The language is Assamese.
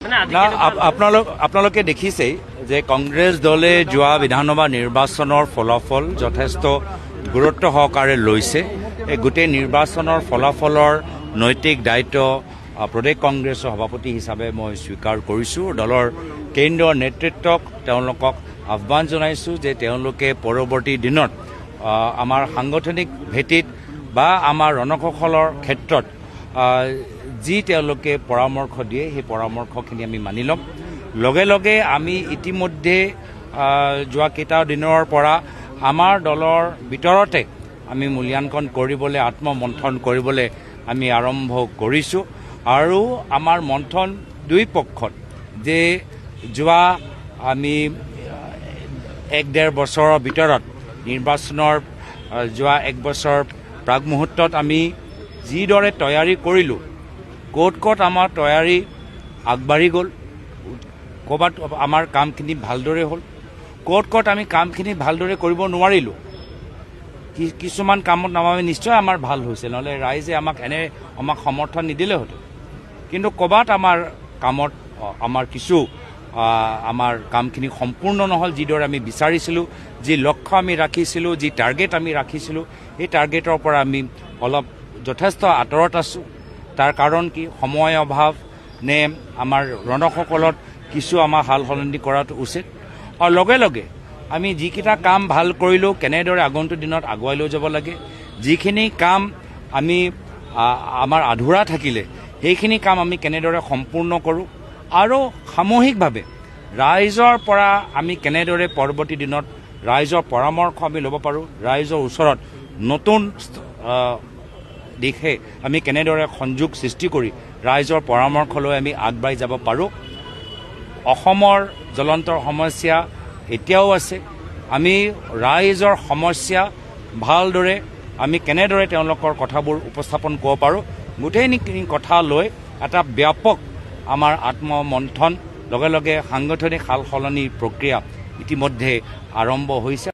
আপোনালোকে দেখিছেই যে কংগ্ৰেছ দলে যোৱা বিধানসভা নিৰ্বাচনৰ ফলাফল যথেষ্ট গুৰুত্ব সহকাৰে লৈছে। এই গোটেই নিৰ্বাচনৰ ফলাফলৰ নৈতিক দায়িত্ব প্ৰদেশ কংগ্ৰেছৰ সভাপতি হিচাপে মই স্বীকাৰ কৰিছোঁ। দলৰ কেন্দ্ৰীয় নেতৃত্বক তেওঁলোকক আহ্বান জনাইছোঁ যে তেওঁলোকে পৰৱৰ্তী দিনত আমাৰ সাংগঠনিক ভেটিত বা আমাৰ ৰণসকলৰ ক্ষেত্ৰত যি তেওঁলোকে পৰামৰ্শ দিয়ে সেই পৰামৰ্শখিনি আমি মানি ল'ম। লগে লগে আমি ইতিমধ্যে যোৱা কেইটা দিনৰ পৰা আমাৰ দলৰ ভিতৰতে আমি মূল্যাংকন কৰিবলৈ আত্মমন্থন কৰিবলৈ আমি আৰম্ভ কৰিছোঁ। আৰু আমাৰ মন্থন দুই পক্ষত যে যোৱা আমি 1-1.5 বছৰৰ ভিতৰত নিৰ্বাচনৰ যোৱা 1 বছৰ প্ৰাক মুহূৰ্তত আমি যিদৰে তৈয়াৰী কৰিলোঁ, ক'ত আমাৰ তৈয়াৰী আগবাঢ়ি গ'ল, ক'ৰবাত আমাৰ কামখিনি ভালদৰে হ'ল, ক'ত আমি কামখিনি ভালদৰে কৰিব নোৱাৰিলোঁ। কিছুমান কামত আমি নিশ্চয় আমাৰ ভাল হৈছে, নহ'লে ৰাইজে আমাক সমৰ্থন নিদিলেহেঁতেন। কিন্তু ক'ৰবাত আমাৰ কামত আমাৰ আমাৰ কামখিনি সম্পূৰ্ণ নহ'ল। যিদৰে আমি বিচাৰিছিলোঁ, যি লক্ষ্য আমি ৰাখিছিলোঁ, যি টাৰ্গেট আমি ৰাখিছিলোঁ, সেই টাৰ্গেটৰ পৰা আমি অলপ যথেষ্ট আঁতৰত আছোঁ। তাৰ কাৰণ কি, সময় অভাৱ নে আমাৰ ৰণসকলত কিছু আমাৰ সাল সলনি কৰাটো উচিত। আৰু লগে লগে আমি যিকেইটা কাম ভাল কৰিলোঁ কেনেদৰে আগন্তুক দিনত আগুৱাই লৈ যাব লাগে, যিখিনি কাম আমাৰ আধৰুৱা থাকিলে সেইখিনি কাম আমি কেনেদৰে সম্পূৰ্ণ কৰোঁ, আৰু সামূহিকভাৱে ৰাইজৰ পৰা আমি কেনেদৰে পৰৱৰ্তী দিনত ৰাইজৰ পৰামৰ্শ আমি ল'ব পাৰোঁ, ৰাইজৰ ওচৰত নতুন দিশে আমি কেনেদৰে সংযোগ সৃষ্টি কৰি ৰাইজৰ পৰামৰ্শ লৈ আমি আগবাঢ়ি যাব পাৰোঁ। অসমৰ জ্বলন্ত সমস্যা এতিয়াও আছে। আমি ৰাইজৰ সমস্যা ভালদৰে আমি কেনেদৰে তেওঁলোকৰ কথাবোৰ উপস্থাপন কৰিব পাৰোঁ, গোটেইখিনি কথা লৈ এটা ব্যাপক আমাৰ আত্মমন্থন, লগে লগে সাংগঠনিক সাল সলনিৰ প্ৰক্ৰিয়া ইতিমধ্যে আৰম্ভ হৈছে।